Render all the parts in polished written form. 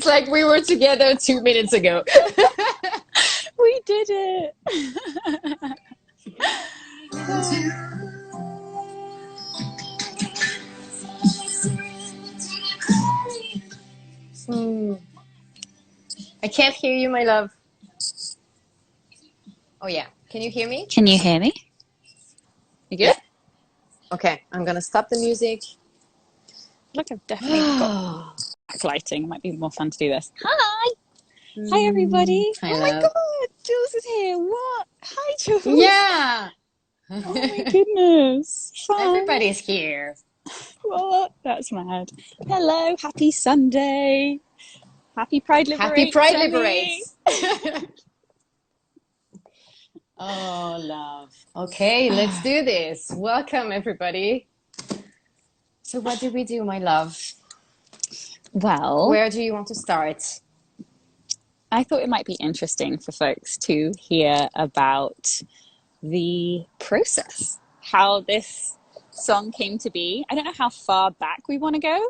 It's like we were together 2 minutes ago. We did it. I can't hear you, my love. Oh yeah, can you hear me? Can you hear me? You good? Yeah. Okay, I'm gonna stop the music. Look, I've definitely got backlighting. Might be more fun to do this. Hi! Hi, everybody. Hi, Oh my love. God, Jules is here. What? Hi, Jules. Yeah. Oh my goodness. Fun. Everybody's here. What? That's mad. Hello. Happy Sunday. Happy Pride Liberates. Happy Pride Emmy. Liberates. Oh, love. Okay, let's do this. Welcome, everybody. So what did we do, my love? Well, Where do you want to start? I thought it might be interesting for folks to hear about the process, how this song came to be. I don't know how far back we want to go,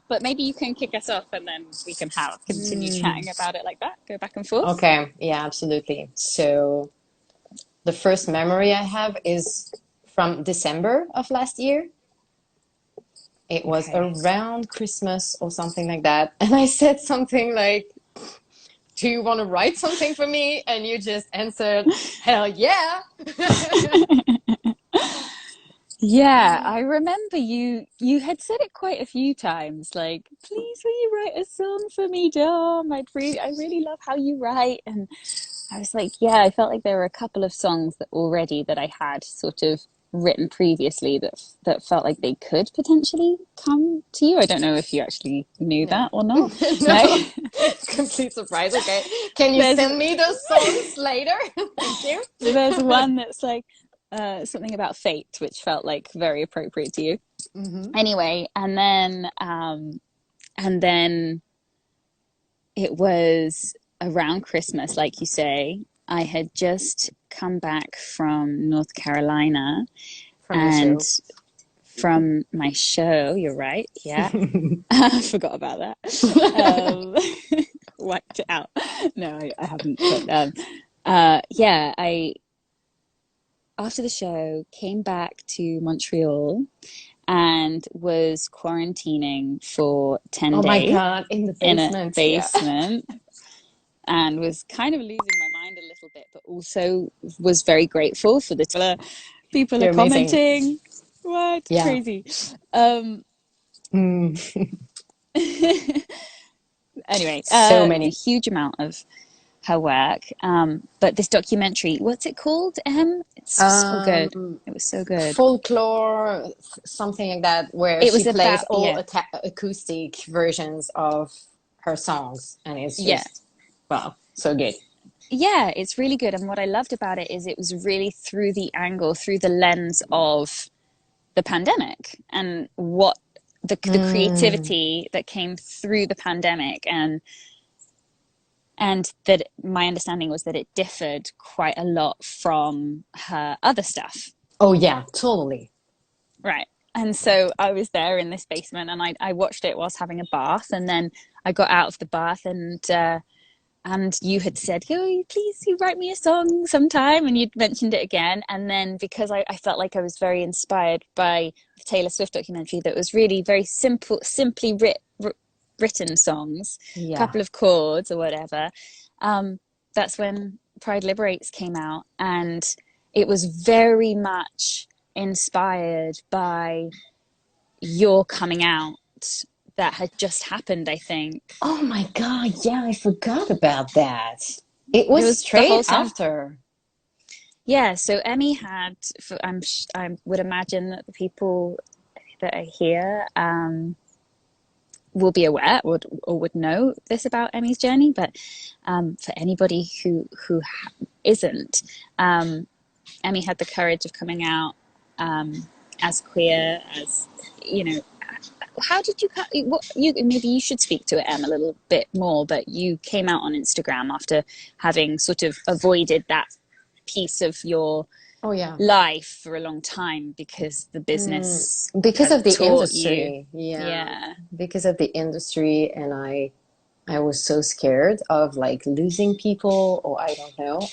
but maybe you can kick us off and then we can continue chatting about it like that, go back and forth. Okay, yeah, absolutely. So the first memory I have is from December of last year. It was around Christmas or something like that. And I said something like, do you want to write something for me? And you just answered, hell yeah. Yeah, I remember you had said it quite a few times, like, please will you write a song for me, Dom? I really love how you write. And I was like, yeah, I felt like there were a couple of songs that I had sort of written previously that felt like they could potentially come to you. I don't know if you actually knew that or not. No. Complete surprise. Okay. Can you send me those songs later? Thank you. There's one that's like something about fate, which felt like very appropriate to you. Anyway, and then it was around Christmas, like you say. I had just come back from North Carolina from my show. You're right. Yeah. I forgot about that. Wiped it out. No, I haven't. But I after the show came back to Montreal and was quarantining for 10 days. Oh my God, in the basement. In a basement. Yeah. And was kind of losing my mind a little bit, but also was very grateful for the people are commenting. Amazing. What? Yeah. Crazy. Anyway, so many. A huge amount of her work. But this documentary, what's it called? It's so good. It was so good. Folklore, something like that, where she plays all acoustic versions of her songs, and it's just wow, so good. Yeah, it's really good. And what I loved about it is it was really through the lens of the pandemic and what the creativity that came through the pandemic, and that my understanding was that it differed quite a lot from her other stuff. Oh yeah, totally. Right. And so I was there in this basement and I watched it whilst having a bath, and then I got out of the bath and you had said, oh, please you write me a song sometime, and you'd mentioned it again. And then because I felt like I was very inspired by the Taylor Swift documentary that was really very simply written songs, a couple of chords or whatever, that's when Pride Liberates came out, and it was very much inspired by your coming out that had just happened, I think. Oh my God, yeah, I forgot about that. It was straight after. Yeah, so Emmy had, I would imagine that the people that are here will be aware or would know this about Emmy's journey, but for anybody who isn't, Emmy had the courage of coming out as queer, as, you know. How did maybe you should speak to it, Em, a little bit more, but you came out on Instagram after having sort of avoided that piece of your life for a long time because the business because of the industry. Yeah. Because of the industry, and I I was so scared of like losing people, or I don't know.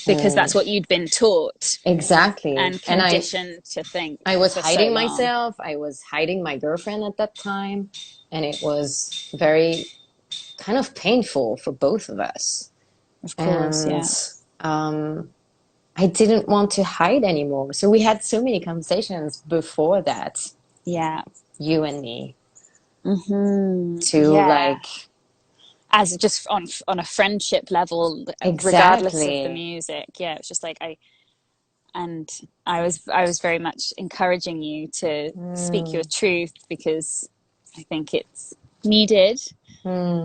Because that's And what you'd been taught exactly. and And conditioned to think I was for so hiding long. myself. I was hiding my girlfriend at that time. And it was very kind of painful for both of us. Of course, And yeah. I didn't want to hide anymore. So we had so many conversations before that, Yeah. you and me, to Yeah. like, As just on a friendship level, regardless of the exactly. music. Yeah, it's just like I was very much encouraging you to speak your Mm, truth because I think it's needed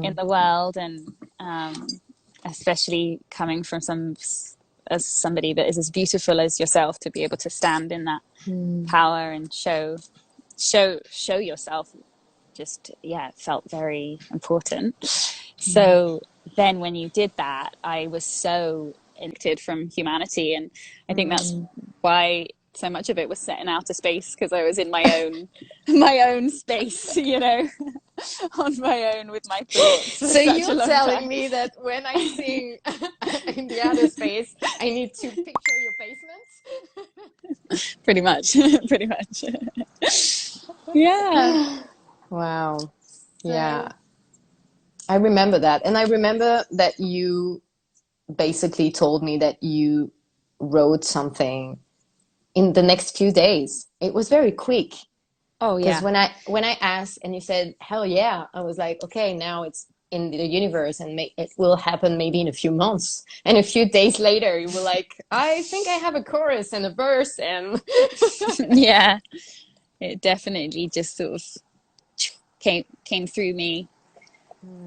in mm, the world, and especially coming from as somebody that is as beautiful as yourself, to be able to stand in that mm, power and show yourself, just, yeah, it felt very important. mm, So then when you did that, I was so connected from humanity, and I think that's mm. why so much of it was set in outer space, because I was in my own my own space, on my own with my thoughts for So such a you're long telling time. me that when I sing in the outer space, I need to picture your Pretty much. Pretty much. Yeah. basement? Wow. So Yeah, I remember that. And I remember that you basically told me that you wrote something in the next few days. It was very quick. oh Because yeah. when I asked and you said hell yeah, I was like, okay, now it's in the universe and it will happen maybe in a few months. And a few days later, you were like, I think I have a chorus and a verse and Yeah. It definitely just sort of came through me.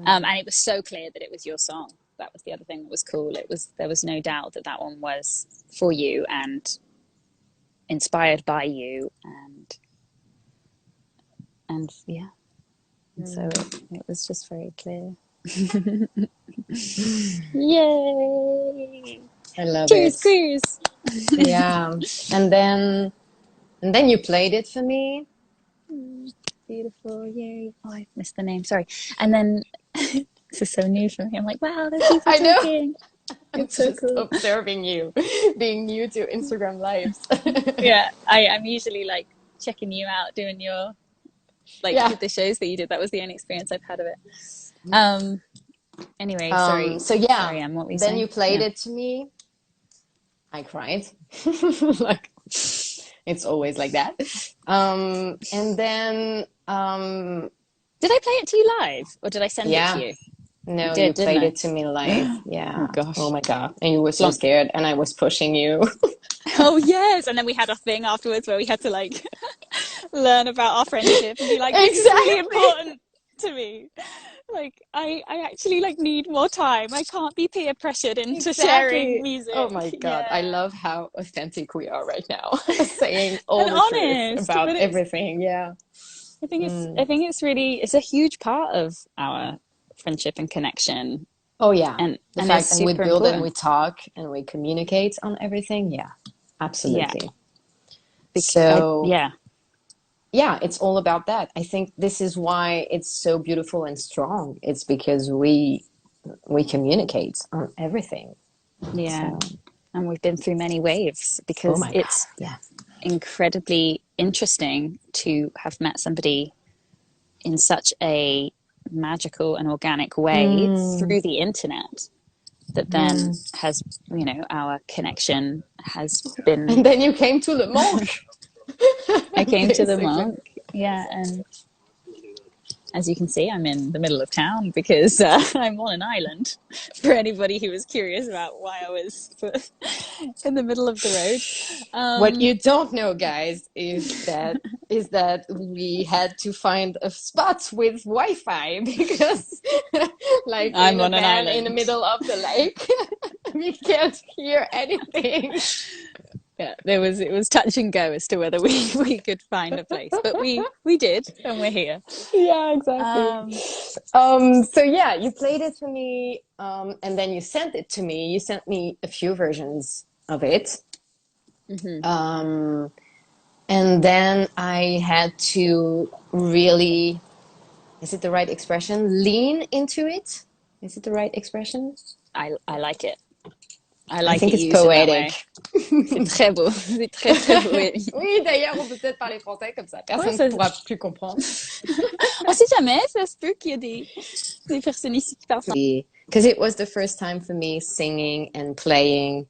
And it was so clear that it was your song. That was the other thing that was cool. There was no doubt that that one was for you and inspired by you, and yeah, and so it was just very clear. Yay! I love Cheers, it. cruise. Yeah. And then you played it for me. Beautiful, yay! Oh, I missed the name. Sorry. And then this is so new for me. I'm like, wow, there are people I know. talking. I'm It's so just cool. observing you, being new to Instagram lives. Yeah, I'm usually like checking you out, doing your like Yeah. the shows that you did. That was the only experience I've had of it. Um. Anyway, sorry, So yeah, sorry, Em. What were you then saying? you played Yeah. it to me. I cried. Like it's always like that. And then Did I play it to you live, or did I send it to yeah, you? I no, you did, didn't played I? it to me live. Oh Yeah. Oh gosh, my God. And you were so long. scared and I was pushing you. Oh yes, and then we had a thing afterwards where we had to like learn about our friendship and be like, this is really Exactly. important to me. Like I actually like need more time. I can't be peer pressured into sharing Exactly. Oh music. my God. I Yeah. love how authentic we are right now, saying And all the truth honest, about but everything. Yeah. I think it's really it's a huge part of our friendship and connection, Oh yeah. The and is fact and we super build and important. we talk and we communicate on everything. Yeah. Yeah. Absolutely. So Yeah. yeah, it's all about that. I think this is why it's so beautiful and strong. It's because we communicate on everything. Yeah. So, And we've been through many waves oh because my God. it's Yeah. incredibly interesting to have met somebody in such a magical and organic way Mm, through the internet that then mm. has, our connection has been. And then you came to Le Manche, I came to the basically. monk, yeah, and as you can see, I'm in the middle of town because I'm on an island. For anybody who was curious about why I was in the middle of the road. What Um, you don't know, guys, is that we had to find a spot with Wi-Fi because, like, I'm in a on an van in the island. middle of the lake, we can't hear anything. Yeah, it was touch and go as to whether we could find a place, but we did, and we're here. Yeah, exactly. Um, So yeah, you played it for me, and then you sent it to me. You sent me a few versions of it. mhm. And then I had to really is it the right expression? Lean into it. Is it the right expression? I like it. I I like think it it's used in that way. poetic. C'est très beau. C'est très, très beau, oui. Oui, d'ailleurs, on peut peut-être parler français comme ça. Ouais, Personne ne ça... pourra plus comprendre. On sait jamais, ça se peut qu'il y ait des personnes ici qui parlent français. Because it was the first time for me singing and playing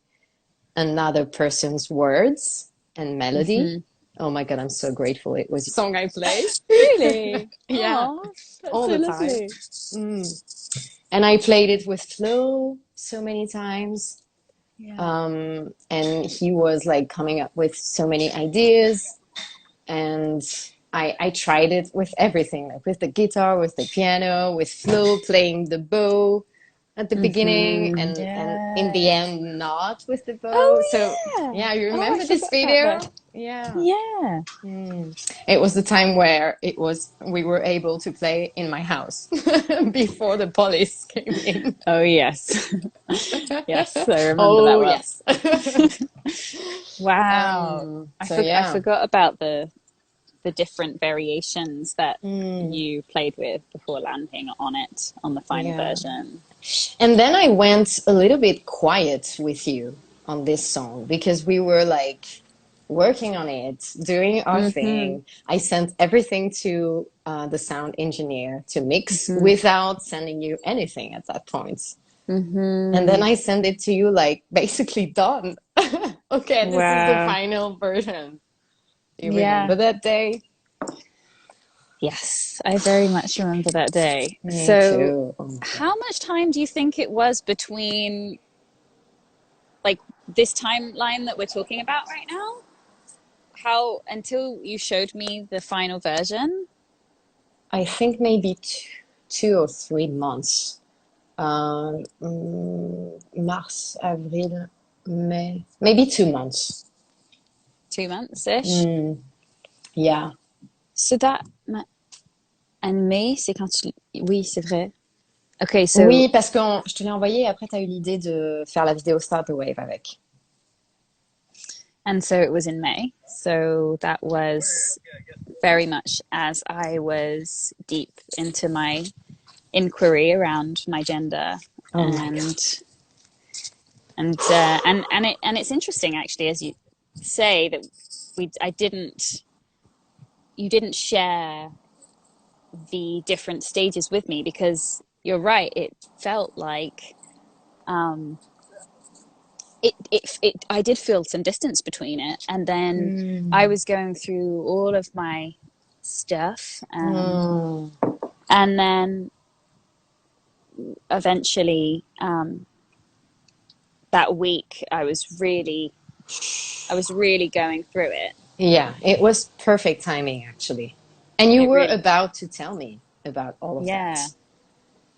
another person's words and melody. Oh my God, I'm so grateful it was the song I played. Really? Yeah, Aww, that's all so the time. lovely. And I played it with Flo so many times. Yeah. And he was like coming up with so many ideas. And I tried it with everything, like with the guitar, with the piano, with Flo playing the bow at the beginning, and in the Yeah. end, not with the bow. So Oh, yeah, you oh, I remember this forgot about video? that. Yeah. Yeah. It was the time where we were able to play in my house before the police came in. Oh, yes. Yes, I remember that Oh, well. yes. Wow. So I yeah. forgot about the different variations that you played with before landing on it on the final Yeah. version. And then I went a little bit quiet with you on this song because we were like working on it, doing our thing. I sent everything to the sound engineer to mix without sending you anything at that point. And then I sent it to you like basically done. Okay, this is the Wow. final version. Do you Yeah. remember that day? Yes, I very much remember that day. Me So, too. Oh my God. how much time do you think it was between like this timeline that we're talking about right now? How until you showed me the final version? I think maybe 2 or 3 months. Mars, Avril, May, maybe 2 months. 2 months-ish. Yeah. So that and May, c'est quand tu... Oui, c'est vrai. Okay, so Oui, parce que je te l'ai envoyé et après tu as eu l'idée de faire la vidéo Start the Wave avec. and so it was in May. So that was very much as I was deep into my inquiry around my gender, Oh my God. and it's interesting actually, as you say, that you didn't share the different stages with me, because you're right, it felt like I did feel some distance between it, and then I was going through all of my stuff, and then eventually that week I was really going through it. Yeah, it was perfect timing actually. And you It were really, about to tell me about all of yeah, that.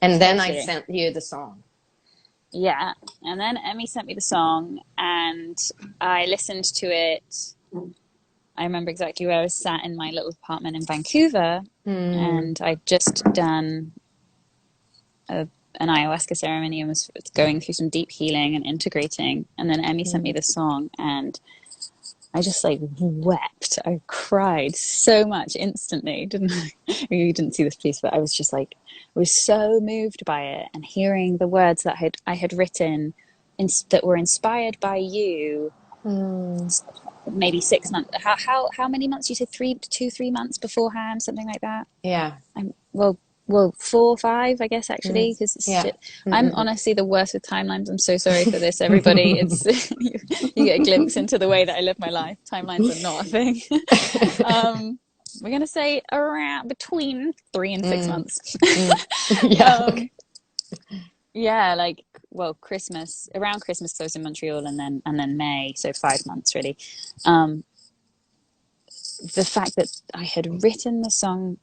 And then I totally. sent you the song. Yeah, and then Emmy sent me the song, and I listened to it. I remember exactly where I was sat in my little apartment in Vancouver, and I'd just done an ayahuasca ceremony and was going through some deep healing and integrating. And then Emmy sent me the song, and I just like wept. I cried so much instantly, didn't I? You didn't see this piece, but I was just like, I was so moved by it, and hearing the words that I had written that were inspired by you. Maybe 6 months. How many months? You said 3 months beforehand, something like that. Yeah. Well, 4 or 5, I guess, actually, because Yeah. I'm honestly the worst with timelines. I'm so sorry for this, everybody. It's you get a glimpse into the way that I live my life. Timelines are not a thing. We're gonna say around between 3 and 6 months. Yeah. Okay. Yeah, like, well, Christmas, around Christmas, close in Montreal, and then May, so 5 months really. The fact that I had written the song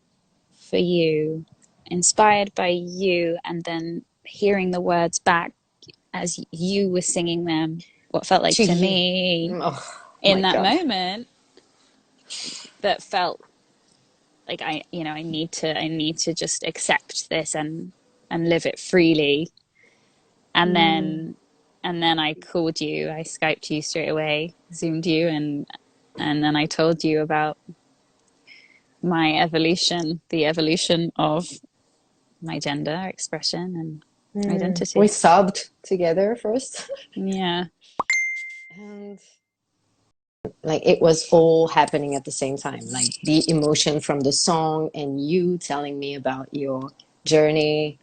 for you, inspired by you, and then hearing the words back as you were singing them, what felt like to me in that moment, that felt like I need to just accept this and live it freely. And then I called you, I Skyped you straight away, Zoomed you, and then I told you about my evolution, the evolution of my gender expression and identity. We sobbed together first. Yeah. And like it was all happening at the same time, like the emotion from the song and you telling me about your journey.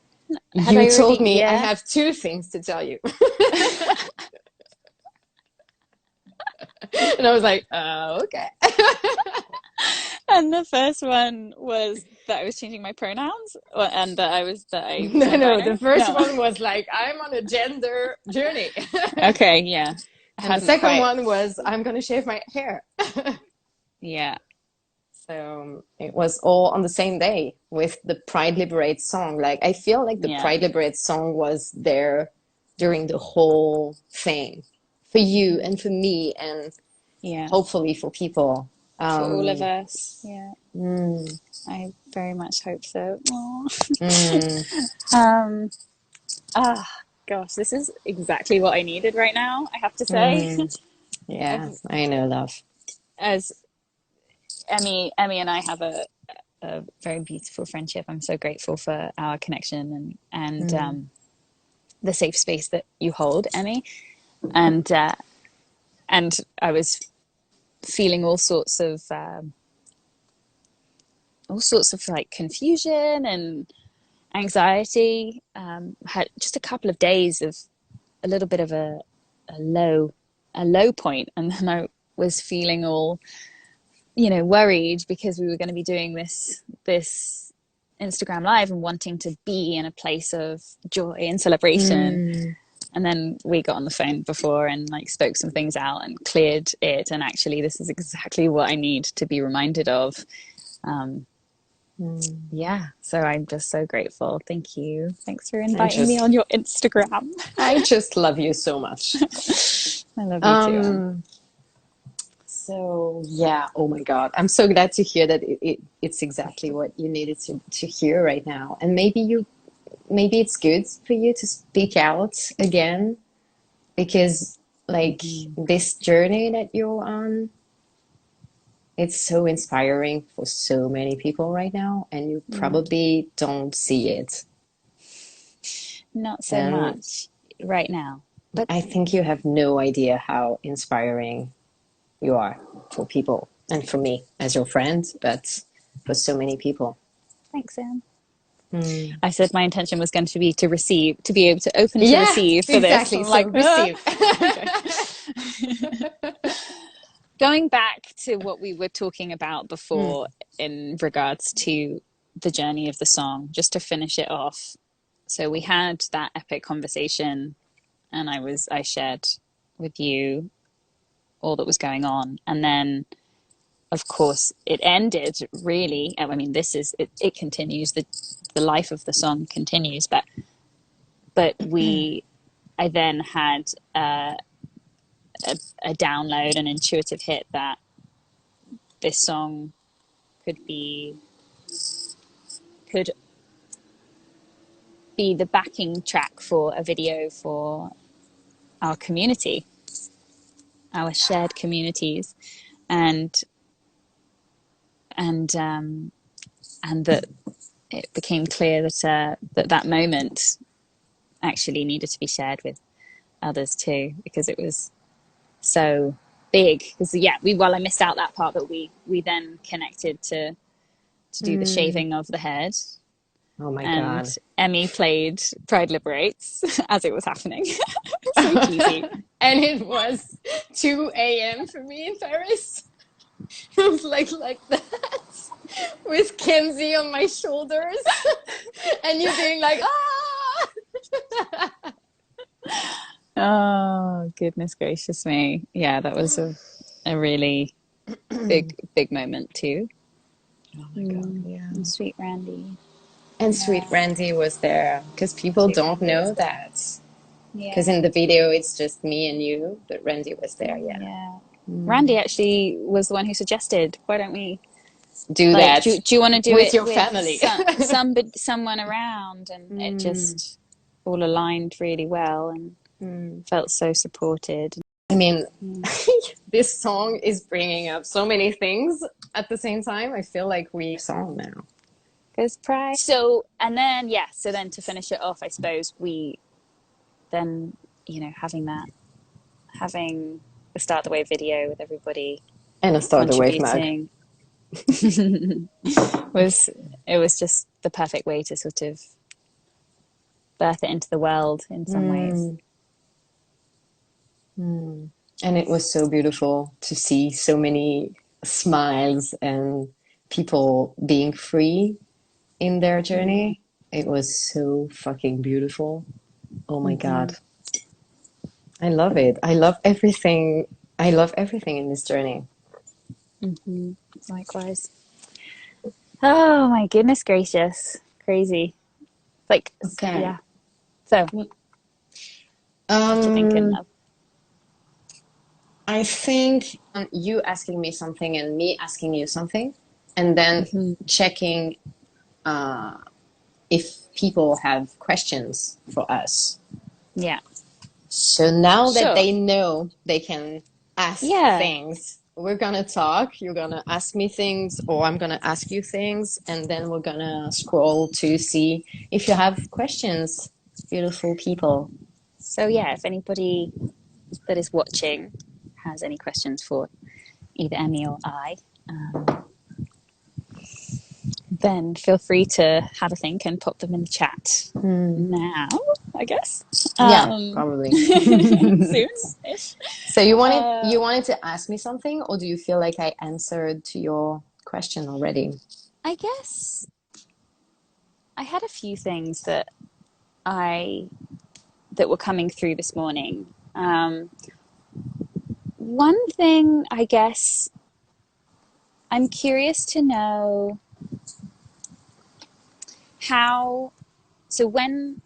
Had You I told already? me I Yeah. have two things to tell you. And I was like, okay. And the first one was that I was changing my pronouns, and that I was No, no, the non-binary. first No. one was like, I'm on a gender journey. Okay, yeah. I And the hadn't second quite. one was, I'm going to shave my hair. Yeah, So it was all on the same day with the Pride Liberates song. Like, I feel like the yeah, Pride Liberates song was there during the whole thing for you and for me, and yeah. hopefully for people. For all of Um, us. Yeah, mm, I very much hope so. Aw. mm, Um. Ah, gosh, this is exactly what I needed right now, I have to say. mm. Yeah, I've, I know, love. as Emmy and I have a very beautiful friendship. I'm so grateful for our connection Mm, and the safe space that you hold, Emmy. And I was feeling all sorts of like confusion and anxiety. Had just a couple of days of a little bit of a low a low point, and then I was feeling all worried because we were going to be doing this Instagram live and wanting to be in a place of joy and celebration. mm, And then we got on the phone before and like spoke some things out and cleared it. And actually, this is exactly what I need to be reminded of. Um, mm. yeah, so I'm just so grateful. Thank you. Thanks for I inviting me just, on your Instagram. I just love you so much. I love you too, Em. Um, so yeah, oh my God. I'm so glad to hear that it's exactly what you needed to hear right now. And maybe it's good for you to speak out again because like this journey that you're on, it's so inspiring for so many people right now, and you Mm, probably don't see it. not so And much right now, but I think you have no idea how inspiring you are for people and for me as your friend, but for so many people. thanks, Em. Mm. I said my intention was going to be to receive, to be able to open to Yeah, receive for this. exactly. I'm So like, ah. receive. Okay. Going back to what we were talking about Mm. before in regards to the journey of the song, just to finish it off. So we had that epic conversation, and I shared with you all that was going on, and then of course it ended really. I mean, it continues, the life of the song continues, but I then had a download, an intuitive hit that this song could be could be the backing track for a video for our community, our shared communities, and and um, and that it became clear that moment actually needed to be shared with others too, because it was so big. Because yeah, I missed out that part, but we then connected to do the Mm. shaving of the head, Oh my and God. Emmy played Pride Liberates as it was happening. So cheesy. And it was 2 a.m. for me in Paris. It was like that with Kenzie on my shoulders and you being like, ah! Oh, goodness gracious me. Yeah, that was a really big moment too. Oh my God, yeah. And sweet Randy. And Sweet Yeah, Randy was there because people sweet don't Randy was know there. that. Because Yeah, in the video, it's just me and you, but Randy was there, yeah. yeah. Mm. Randy actually was the one who suggested, why don't we, Do like, that do you want to do with it your with family. someone around? And it Mm. just all aligned really well and Mm. felt so supported. mean, Mm. this song is bringing up so many things at the same time. I feel like we song now. Because pride. So, and then, yeah, so then to finish it off, I suppose we then, you know, having the Start the Wave video with everybody And a Start the Wave mug. contributing was just the perfect way to sort of birth it into the world in some ways. And it was so beautiful to see so many smiles and people being free in their journey. It was so fucking beautiful. Oh my God. I love it. I love everything. I love everything in this journey. Likewise. Oh my goodness gracious. Crazy. Like, Okay. yeah. So, what you thinking of? I think you asking me something and me asking you something, and then checking if people have questions for us. Yeah. So now that Sure. they know they can ask things, we're gonna talk. You're gonna ask me things, or I'm gonna ask you things, and then we're gonna scroll to see if you have questions, beautiful people. So, yeah, if anybody that is watching has any questions for either Emmy or I, then feel free to have a think and pop them in the chat now, I guess. Yeah, probably. Soon-ish. So you wanted to ask me something, or do you feel like I answered to your question already? I guess I had a few things that were coming through this morning. One thing, I guess, I'm curious to know how. So when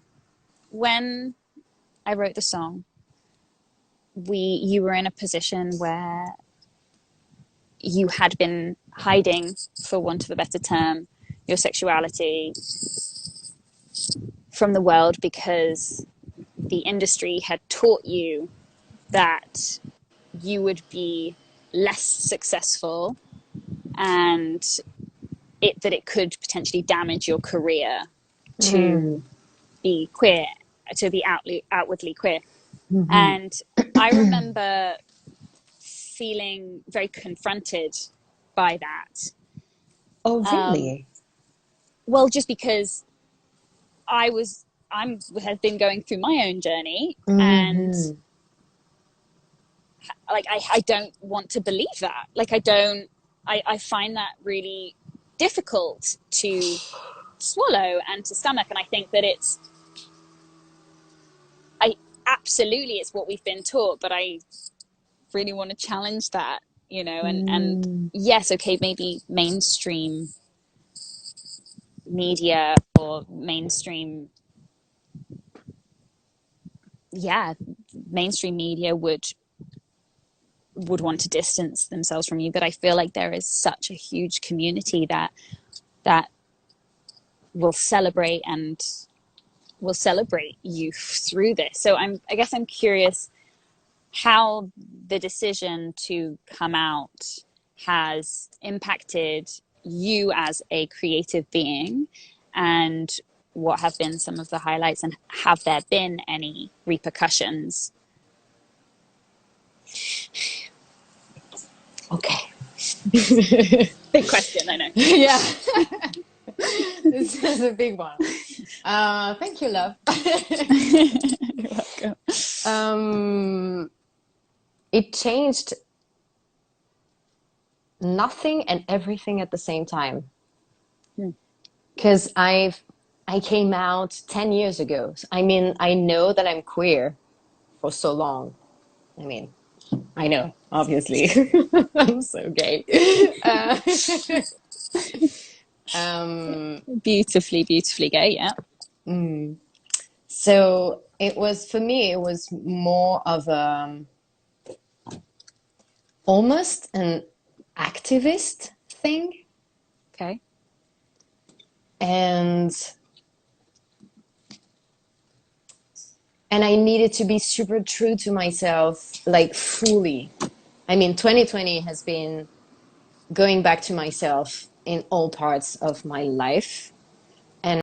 I wrote the song, you were in a position where you had been hiding, for want of a better term, your sexuality from the world because the industry had taught you that you would be less successful and that it could potentially damage your career to be queer, to be outwardly queer. And I remember feeling very confronted by that. Oh, really? Well, just because I have been going through my own journey, and like I don't want to believe that. Like I find that really difficult to swallow and to stomach. And I think that absolutely it's what we've been taught, but I really want to challenge that, you know, and yes, okay, maybe mainstream media or mainstream media would want to distance themselves from you, but I feel like there is such a huge community that will celebrate you through this. So I guess I'm curious how the decision to come out has impacted you as a creative being, and what have been some of the highlights, and have there been any repercussions? Okay. Big question, I know. Yeah. This is a big one. Thank you, love. You're welcome. It changed nothing and everything at the same time. Because I came out 10 years ago. I mean, I know that I'm queer for so long. I mean, I know, obviously. I'm so gay. Beautifully gay, yeah. So it was, for me, it was more of almost an activist thing. Okay. And and I needed to be super true to myself, like fully. I mean, 2020 has been going back to myself in all parts of my life. And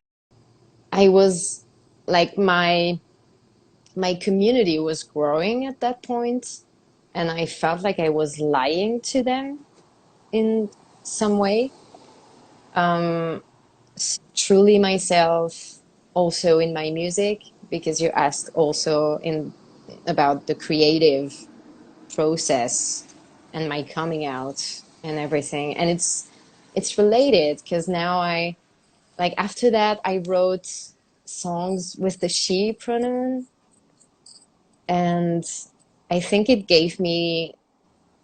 I was like, my community was growing at that point, and I felt like I was lying to them in some way. Truly myself also in my music, because you asked also in about the creative process and my coming out and everything. And it's related because now I like after that I wrote songs with the she pronoun, and I think it gave me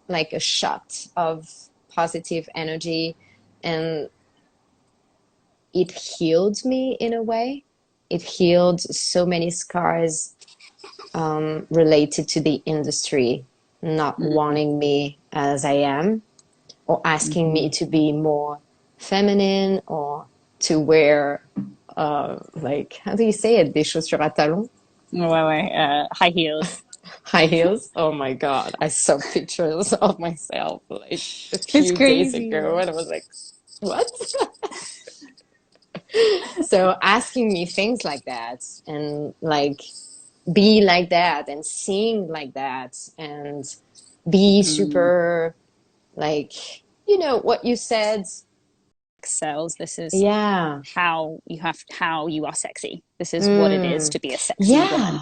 like a shot of positive energy, and it healed me in a way. It healed so many scars related to the industry not wanting me as I am, or asking me to be more feminine, or to wear, like, how do you say it? Des chaussures à talons? Ouais, ouais, high heels. High heels. Oh my God. I saw pictures of myself like a It's few days crazy. ago, and I was like, what? So asking me things like that, and like be like that, and sing like that, and be super like, what you said. Sells. This is Yeah. how you are sexy. This is what it is Mm. to be a sexy woman. Yeah.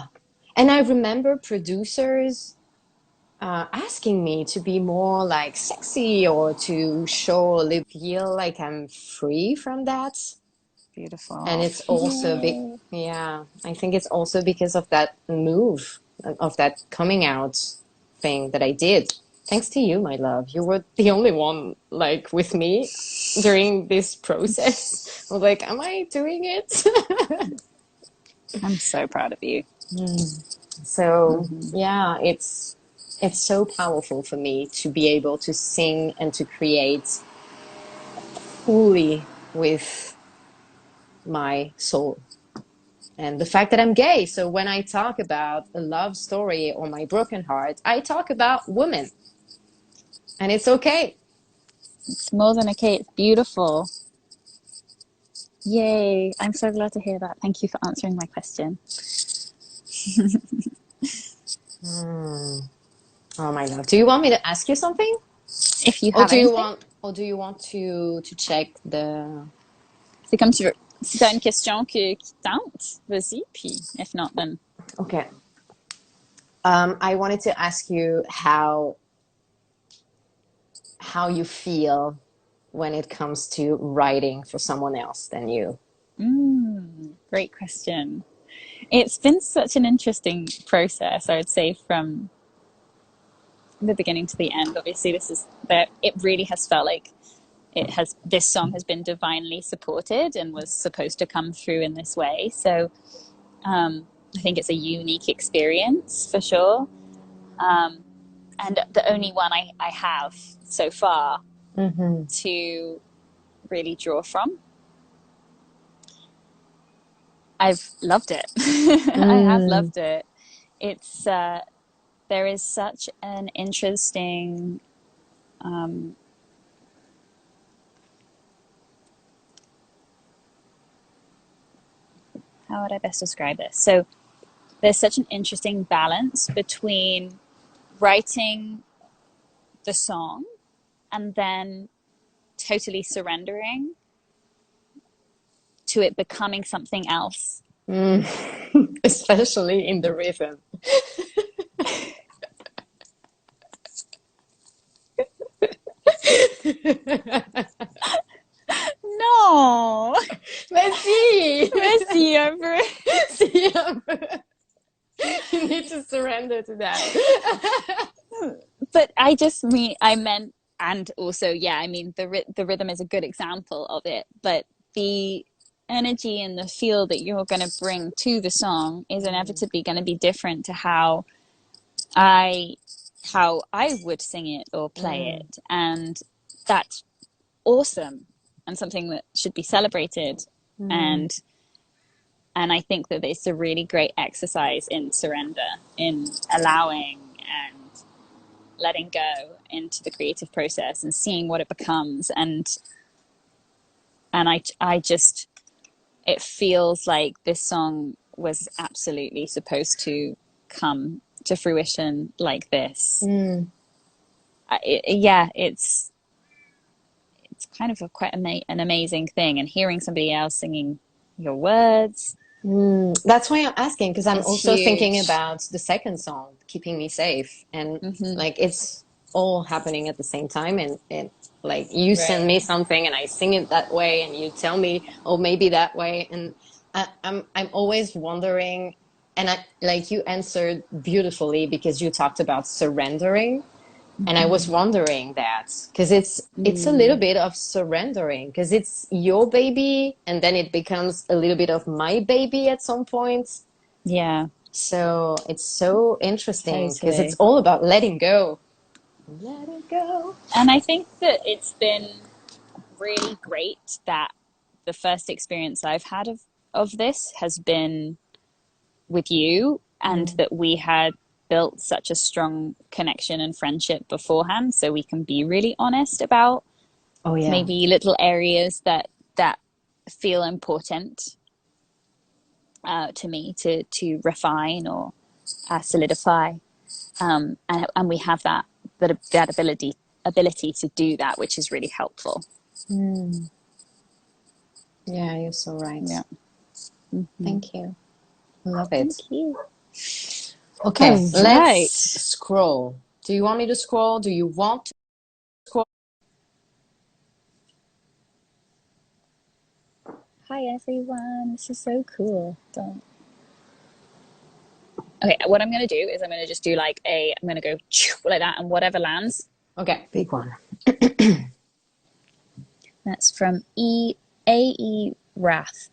And I remember producers asking me to be more like sexy, or to show a little, feel like I'm free from that. And Beautiful. it's also big. Yay. Yeah, I think it's also because of that move, of that coming out thing that I did. Thanks to you, my love. You were the only one like with me during this process. I was like, am I doing it? I'm so proud of you. So yeah, it's so powerful for me to be able to sing and to create fully with my soul. And the fact that I'm gay. So when I talk about a love story or my broken heart, I talk about women. And it's okay. It's more than okay. It's beautiful. Yay. I'm so glad to hear that. Thank you for answering my question. Oh my love. Do you want me to ask you something? If you Or have do you anything, want to check the c'est comme tu veux. Si tu as une question qui tente, vas-y. Puis, if not, then. Okay. I wanted to ask you how you feel when it comes to writing for someone else than you. Great question. It's been such an interesting process, I would say, from the beginning to the end. Obviously, it really has felt like this song has been divinely supported and was supposed to come through in this way. So I think it's a unique experience for sure. And the only one I have so far to really draw from. I've loved it. I have loved it. It's there is such an interesting how would I best describe this? So there's such an interesting balance between writing the song and then totally surrendering to it becoming something else. Especially in the rhythm. No, Mais si! mais si, un peu. Si, un peu. You need to surrender to that. But I meant, and also, yeah, I mean, the rhythm is a good example of it, but the energy and the feel that you're going to bring to the song is inevitably going to be different to I how I would sing it or play it, and that's awesome and something that should be celebrated. And And I think that it's a really great exercise in surrender, in allowing and letting go into the creative process and seeing what it becomes. And I just, it feels like this song was absolutely supposed to come to fruition like this. Mm. Yeah, it's kind of a quite an amazing thing. And hearing somebody else singing your words That's why I'm asking, because I'm is also thinking huge. about the second song, Keeping Me Safe. And Mm-hmm. like it's all happening at the same time. And like you send Right. me something and I sing it that way, and you tell me, oh, maybe that way. And I'm always wondering, and I like you answered beautifully because you talked about surrendering. And I was Mm-hmm. wondering that because it's a little Mm. bit of surrendering because it's your baby and then it becomes a little bit of my baby at some point. Yeah, So it's so interesting because it's totally. all about letting go. Letting go. And I think that it's been really great that the first experience I've had of this has been with you, and Mm. that we had built such a strong connection and friendship beforehand, so we can be really honest about Oh yeah. maybe little areas that feel important to me to refine or solidify, and we have that ability to do that, which is really helpful. Mm. Yeah, you're so right. Yeah. Mm-hmm. Thank you. Love Thank it. you. Okay, All let's right. scroll. Do you want me to scroll? Do you want to scroll? Hi everyone. This is so cool. Don't. Okay, what I'm gonna do is I'm gonna just do like I'm gonna go like that, and whatever lands. Okay, big one. That's from A.E. Wrath.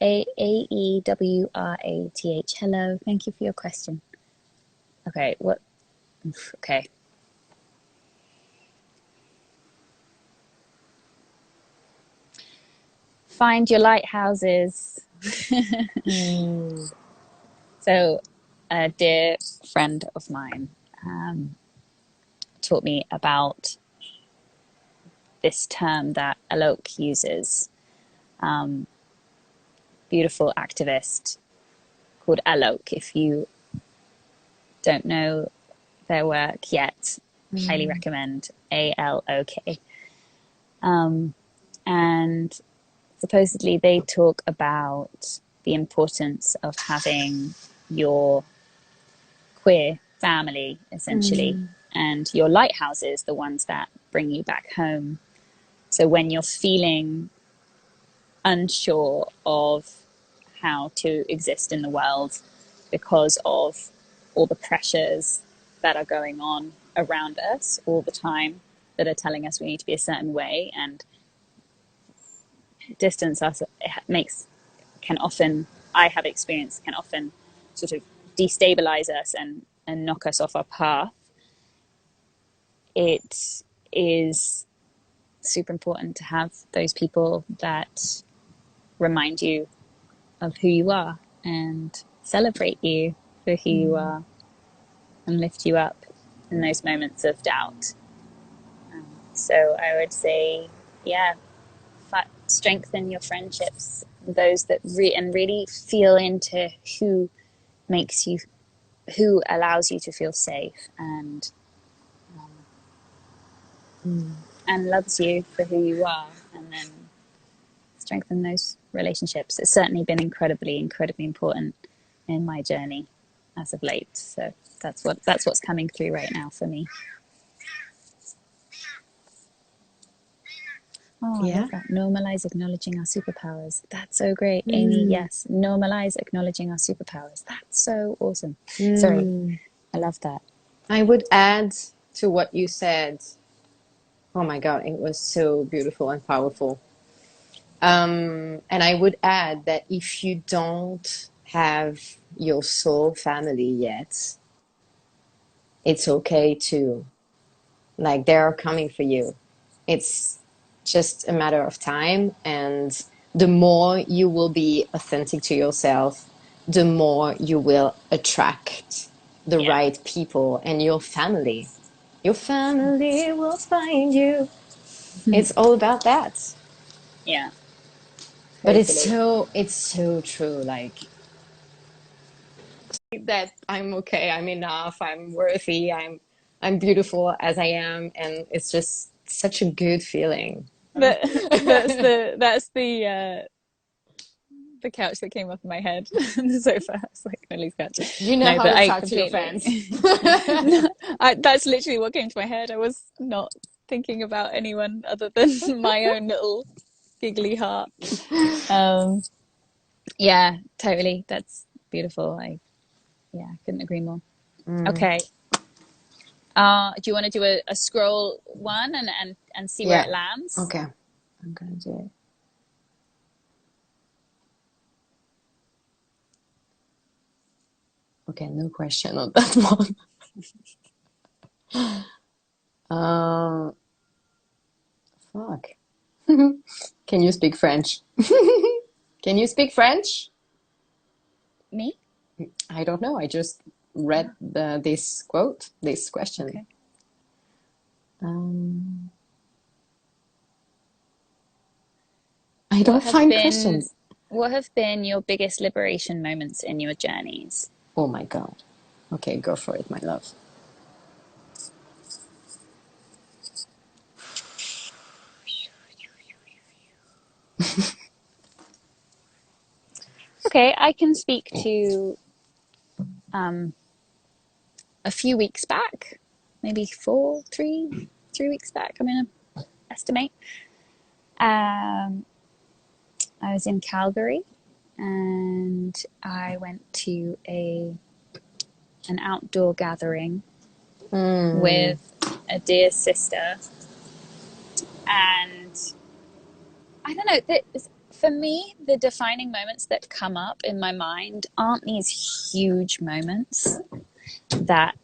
AEWRATH. Hello. Thank you for your question. Okay. What? Okay. Find your lighthouses. Mm. So, a dear friend of mine taught me about this term that Alok uses. Beautiful activist called Alok. If you don't know their work yet, highly recommend ALOK. And supposedly they talk about the importance of having your queer family, essentially, and your lighthouses, the ones that bring you back home. So when you're feeling unsure of how to exist in the world because of all the pressures that are going on around us all the time, that are telling us we need to be a certain way, and distance us, makes, can often, I have experienced, can often sort of destabilize us and knock us off our path. It is super important to have those people that remind you of who you are and celebrate you for who you are and lift you up in those moments of doubt. So I would say, yeah, strengthen your friendships, those that and really feel into who makes you, who allows you to feel safe and loves you for who you are, and then strengthen those relationships. It's certainly been incredibly important in my journey as of late. So that's what's coming through right now for me. Oh, I Yeah. love that. Normalize acknowledging our superpowers. That's so great, Amy. Yes, normalize acknowledging our superpowers. That's so awesome. Sorry, Mm. I love that. I would add to what you said. Oh my God, it was so beautiful and powerful. And I would add that if you don't have your soul family yet, it's okay too. Like they are coming for you. It's just a matter of time. And the more you will be authentic to yourself, the more you will attract the Yeah. right people and your family. Your family will find you. It's all about that. Yeah. But Totally. it's so true. Like that I'm okay, I'm enough, I'm worthy, I'm beautiful as I am, and it's just such a good feeling. But that's the couch that came off my head, the sofa. It's like Millie's couch. You know No, how but to I talk to your completely. fans. No, that's literally what came to my head. I was not thinking about anyone other than my own little giggly heart. Um, yeah, totally. That's beautiful. I couldn't agree more. Mm, Okay. Do you want to do a scroll one and see where yeah. it lands? Okay. I'm gonna do it. Okay, no question on that one. Um, fuck. Can you speak French? Can you speak French? Me? I don't know. I just read this quote, this question. Okay. Um, I What don't have find been questions. what have been your biggest liberation moments in your journeys? Oh my God. Okay, go for it, my love. Okay, I can speak to um, a few weeks back, maybe three weeks back. I'm gonna estimate. Um, I was in Calgary, and I went to a an outdoor gathering Mm, with a dear sister, and I don't know. For me, the defining moments that come up in my mind aren't these huge moments that,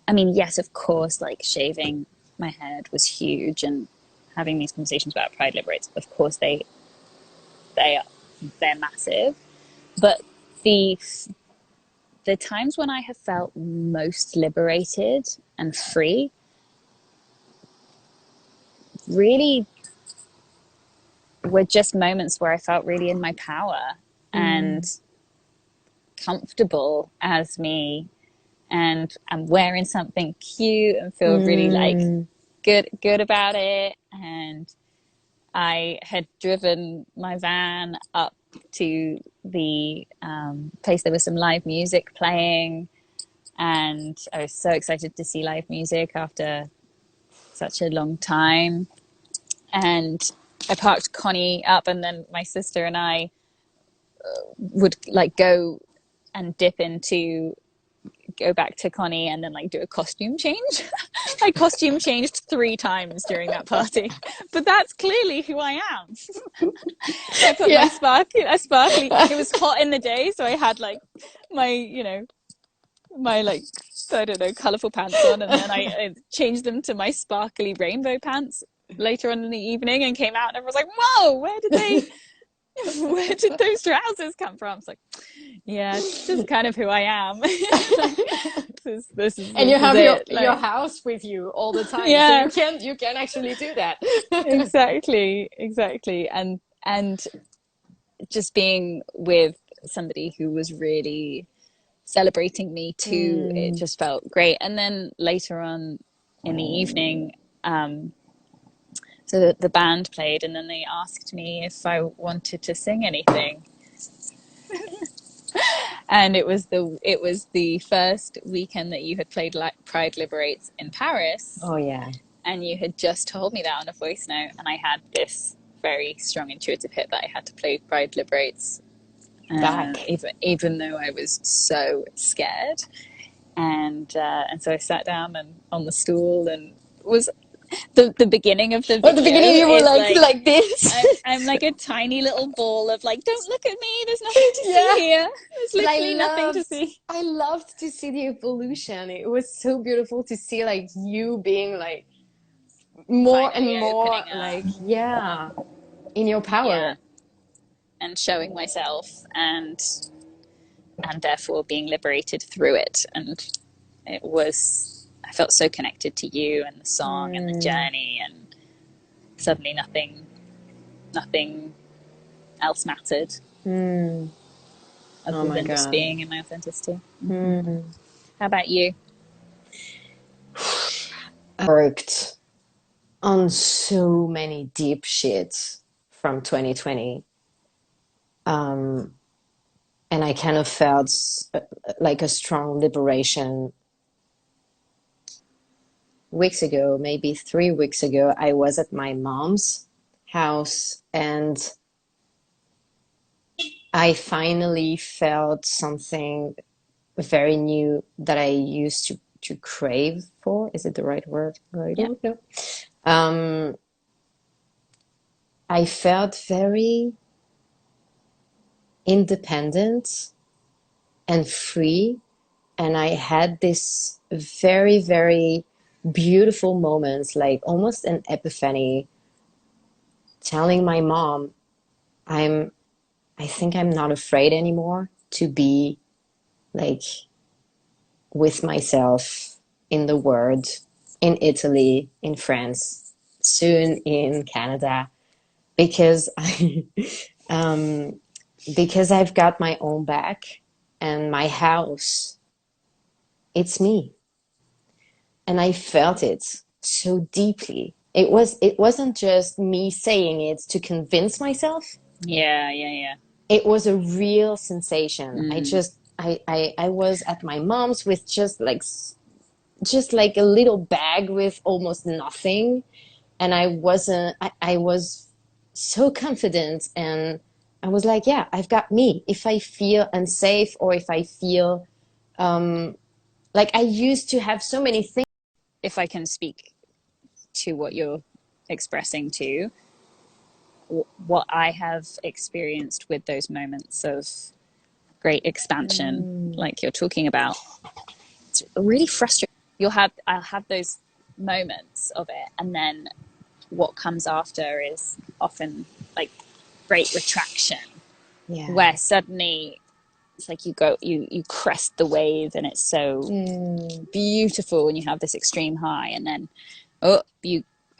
I mean, yes, of course, like shaving my head was huge and having these conversations about Pride Liberates, of course they they're massive. But the the times when I have felt most liberated and free really were just moments where I felt really in my power and mm, comfortable as me, and I'm wearing something cute and feel really like mm, good about it. And I had driven my van up to the place. There was some live music playing, and I was so excited to see live music after such a long time. And I parked Connie up, and then my sister and I would like and dip into go back to Connie and then like do a costume change. I costume changed 3 times during that party, but that's clearly who I am. I put my yeah. sparkly. It was hot in the day, so I had like my, my like I don't know, colorful pants on, and then I changed them to my sparkly rainbow pants later on in the evening, and came out, and everyone was like, "Whoa, where did those trousers come from?" It's like, yeah, it's just kind of who I am. Like, And you this is have it. your Like, house with you all the time, so yeah, you can actually do that. exactly, and just being with somebody who was really celebrating me too, it Mm, just felt great. And then later on in the evening, so the band played, and then they asked me if I wanted to sing anything. And it was the first weekend that you had played like Pride Liberates in Paris, oh yeah. and you had just told me that on a voice note, and I had this very strong intuitive hit that I had to play Pride Liberates, Back. even though I was so scared. And so I sat down and on the stool, and was the beginning of the At the video beginning, you were is like like this. I'm like a tiny little ball of like, don't look at me, there's nothing to see Yeah. here, there's But literally nothing to see. I loved to see the evolution. It was so beautiful to see like you being like more and Finally more opening up. like, yeah, in your Yeah, power. and showing myself, and therefore being liberated through it. And it was, I felt so connected to you and the song and the journey, and suddenly nothing else mattered Oh other my than just God. being in my authenticity. How about you? I worked on so many deep shit from 2020. And I kind of felt like a strong liberation. Weeks ago, maybe 3 weeks ago, I was at my mom's house and I finally felt something very new that I used to crave for. Is it the right word? I Yeah. don't know. I felt very independent and free, and I had this very, very beautiful moments, like almost an epiphany, telling my mom, I think I'm not afraid anymore to be like with myself in the world, in Italy, in France, soon in Canada, because because I've got my own back and my house. It's me. And I felt it so deeply. It wasn't just me saying it to convince myself. Yeah. It was a real sensation. I was at my mom's with just like a little bag with almost nothing, and I was so confident, and I was like, yeah, I've got me. If I feel unsafe, or if I feel like I used to have so many things. If I can speak to what you're expressing to, what I have experienced with those moments of great expansion, like you're talking about, it's really frustrating. I'll have those moments of it, and then what comes after is often like great retraction, Yeah. where suddenly it's like you crest the wave, and it's so beautiful, and you have this extreme high, and then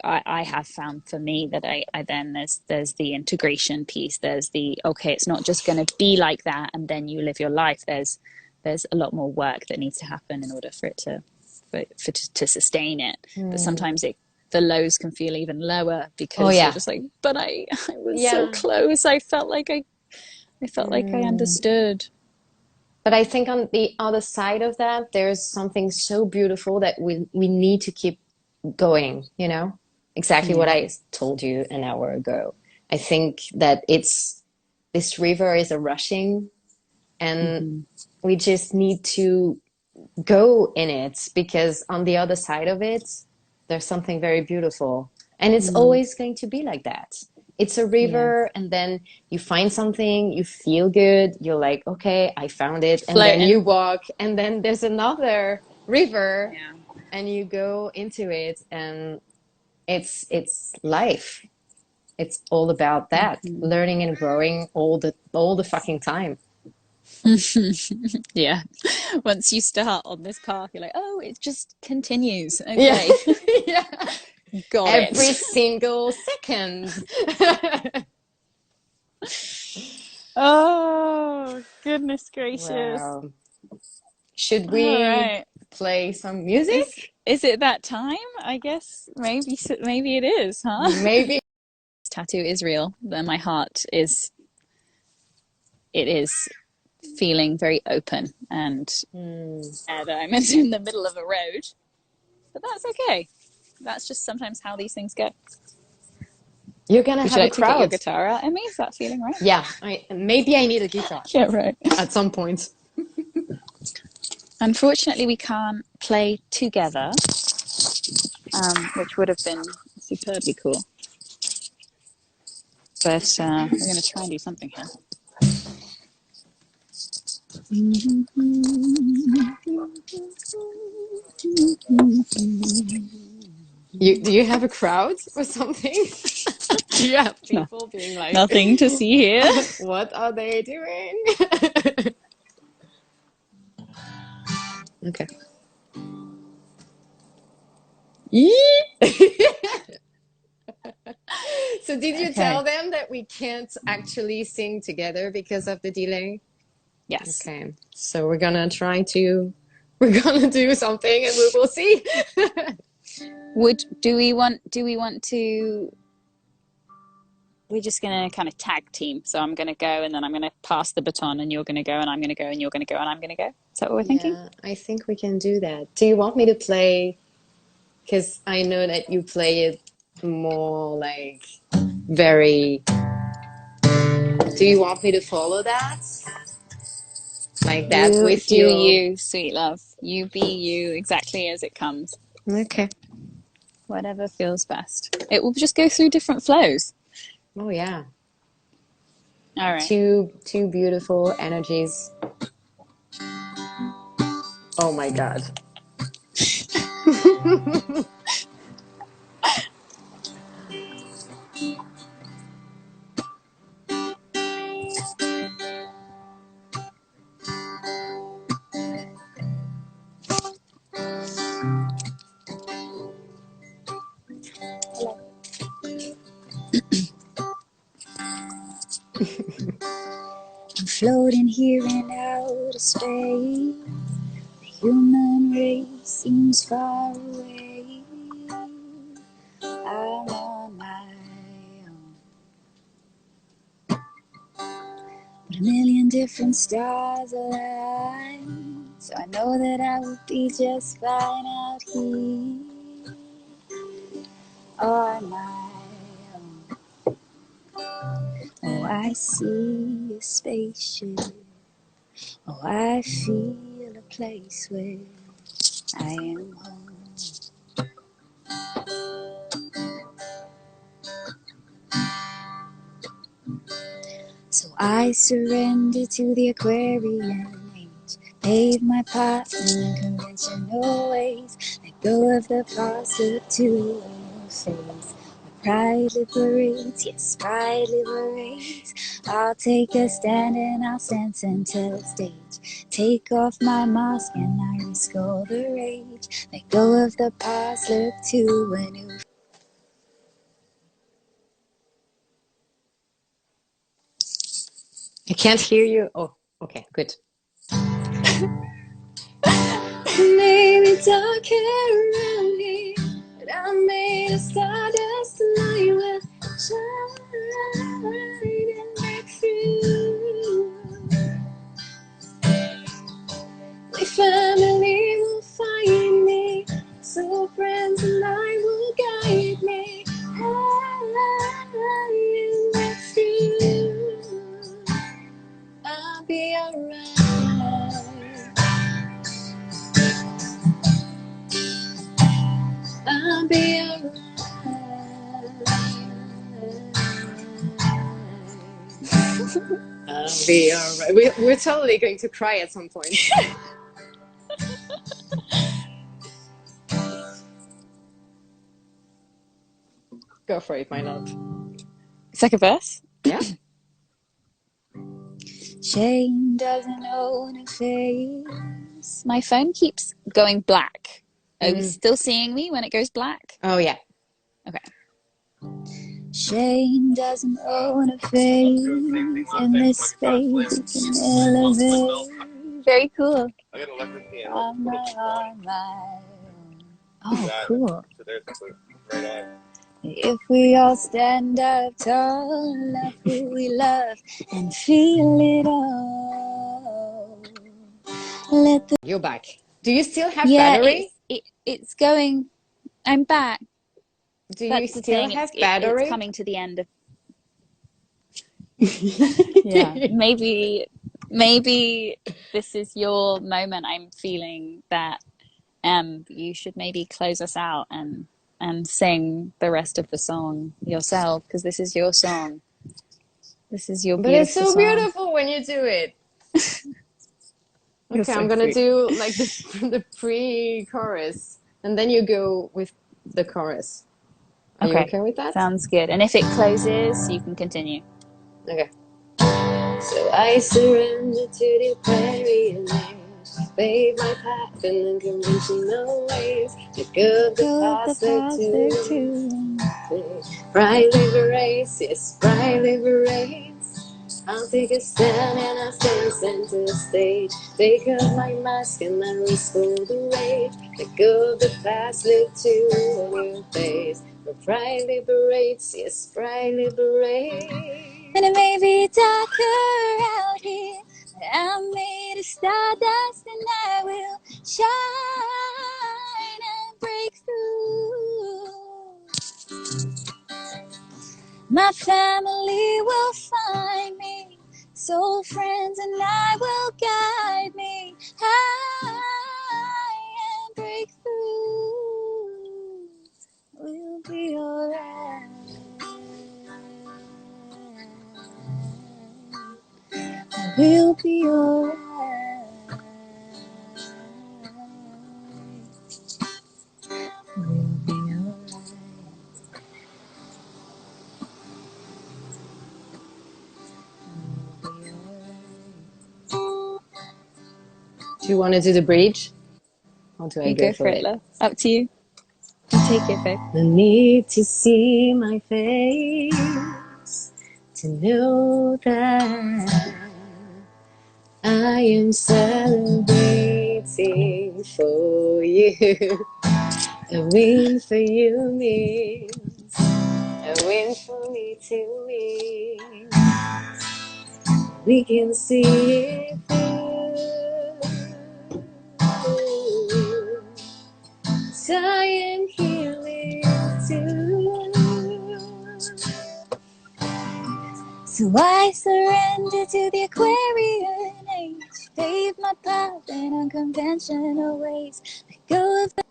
I have found for me that I then there's the integration piece. There's the, okay, it's not just going to be like that and then you live your life. There's a lot more work that needs to happen in order for it to sustain it. But sometimes the lows can feel even lower, because you're just like, but I was so close. I felt like I understood. But I think on the other side of that, there's something so beautiful that we need to keep going, you know? Exactly what I told you an hour ago. I think that this river is a rushing, and we just need to go in it, because on the other side of it, there's something very beautiful. And it's always going to be like that. It's a river, and then you find something, you feel good, you're like, okay, I found it. And then you walk, and then there's another river, and you go into it, and it's life. It's all about that, learning and growing all the fucking time. Yeah. Once you start on this path, you're like, oh, it just continues. Okay. Yeah. Got Every it. single second. Oh, goodness gracious. Wow. Should we play some music? Is it that time? I guess maybe it is, huh? Maybe. Tattoo is real. Then my heart is feeling very open, and I'm in the middle of a road. But that's okay. That's just sometimes how these things go. You're gonna have a crowd. To get your guitar out, Emmy? Is that feeling right? Yeah, maybe I need a guitar. Yeah, right. At some point. Unfortunately, we can't play together, which would have been superbly cool. But we're going to try and do something here. Do you have a crowd or something? Yeah, No, people being like, nothing to see here. what are they doing? Okay. So did you tell Okay. them that we can't actually sing together because of the delay? Yes. Okay. So we're gonna do something and we will see. Do we want to, we're just gonna kind of tag team. So I'm gonna go and then I'm gonna pass the baton and you're gonna go and I'm gonna go and you're gonna go and I'm gonna go. Is that what we're thinking? Yeah, I think we can do that. Do you want me to play? Because I know that you play it more like very. Do you want me to follow that? Like that You with do your. you, sweet love. You be you exactly as it comes. Okay. Whatever feels best. It will just go through different flows. Oh yeah. All right. Two beautiful energies. Oh my God. I'm floating here in outer space. The human race seems far away. I'm on my own. But a million different stars align. So I know that I will be just fine out here on my own. Oh, I see a spaceship. Oh, I feel a place where I am home. So I surrender to the Aquarian age, pave my path in conventional ways, let go of the past, look to a new phase. Where pride liberates, yes, pride liberates. I'll take a stand and I'll stand center stage. Take off my mask and I risk all the rage. Let go of the past, look to a new. I can't hear you. Oh, okay, good. Maybe dark hair around here, but I made a stardust tonight will shine and break through. My family will find me, so friends and I will guide me. And break through. I'll be alright. I'll be alright. I'll be all right. We're totally going to cry at some point. Go for it, my love. Second verse. Yeah. Shame doesn't own a face. My phone keeps going black. Are you still seeing me when it goes black? Oh yeah. Okay. Shame doesn't own a face. In this space, it's an elevate. Very cool. On my own. Oh, cool. If we all stand up tall, love who we love, and feel it all. Let the You're back. Do you still have battery? it's going. I'm back. Do you That's the still thing. have It's battery? coming to the end of. Yeah, maybe this is your moment. I'm feeling that you should maybe close us out and sing the rest of the song yourself, because this is your song. This is your But it's beautiful so song. beautiful when you do it. You're Okay, so I'm gonna sweet. do like the pre-chorus, and then you go with the chorus. Are you Okay, okay with that? sounds good. And if it closes, you can continue. Okay. So I surrender to the Aquarian age, pave my path in unconventional ways, let go of the past, look to the future. Pride liberates, yes, pride liberates. I'll take a stand and I'll stand center stage. Take off my mask and I risk all the rage. Let go of the past, look to a new face. For pride liberates, yes, pride liberates. And it may be darker out here, but I'm made of stardust and I will shine and break through. My family will find me, soul friends and I will guide me high and break through. We'll be alright. We'll be alright. We'll be alright. Do you want to do the bridge? How do I You go go for for it, it? love. Up to you. You take it, babe. The need to see my face, to know that I am celebrating for you. A win for you means a win for me to win. We can see it through. I am healing too. So I surrender to the Aquarian age, pave my path in unconventional ways, let go of the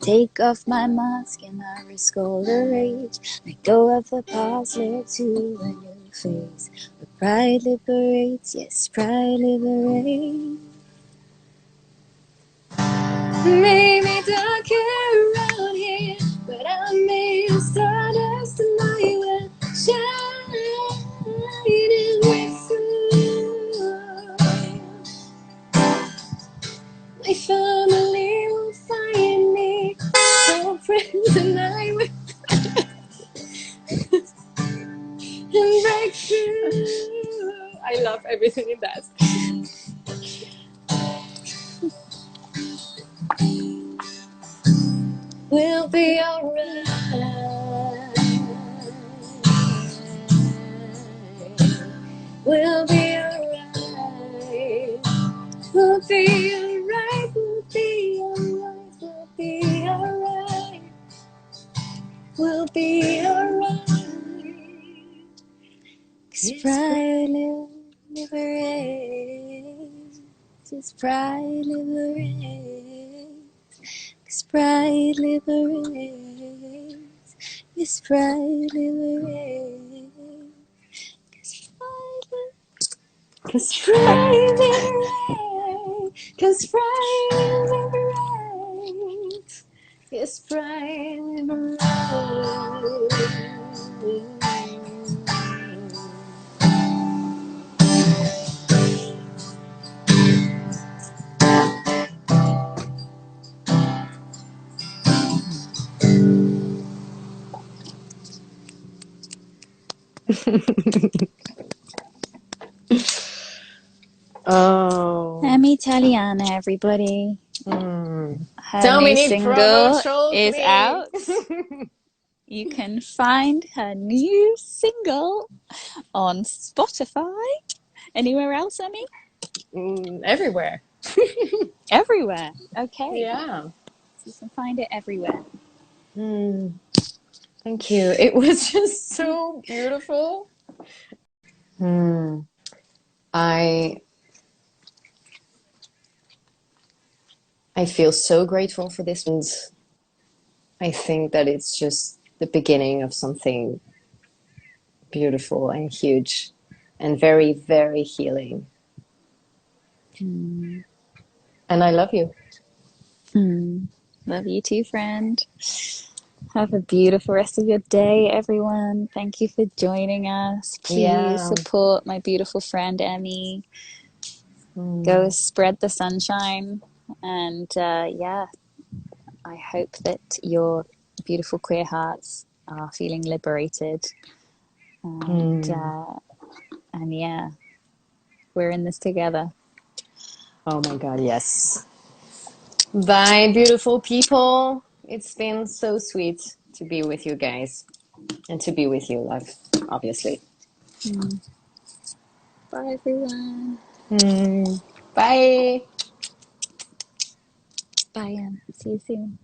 take off my mask and I risk all the rage, let go of the past, look to a new face. But pride liberates, yes, pride liberates. Maybe darker around here, but I'm made of stardust and I will shine and break through. My family will find me, so friends and I will and break through. I love everything it does. We'll be alright. We'll be alright. We'll be alright. We'll be alright. We'll be alright. We'll be alright. 'Cause pride liberates, just pride liberates. 'Cause pride liberates, yes, pride liberates. 'Cause pride liberates, 'Cause pride liberates. Yes, pride liberates. Oh. I'm Italiana, everybody. Her new Dominique, promote single show, is out. please. You can find her new single on Spotify. Anywhere else, Emmy? Everywhere. Everywhere. Okay. Yeah. So you can find it everywhere. Thank you. It was just so beautiful. I feel so grateful for this, and I think that it's just the beginning of something beautiful and huge. and very, very healing. Mm. And I love you. Love you too, friend. Have a beautiful rest of your day, everyone. Thank you for joining us. Please Yeah. support my beautiful friend, Emmy. Go spread the sunshine. And yeah, I hope that your beautiful queer hearts are feeling liberated. And yeah, we're in this together. Oh my God, yes. Bye, beautiful people. It's been so sweet to be with you guys and to be with you, love, obviously. Bye, everyone. Bye. Bye, Anne. See you soon.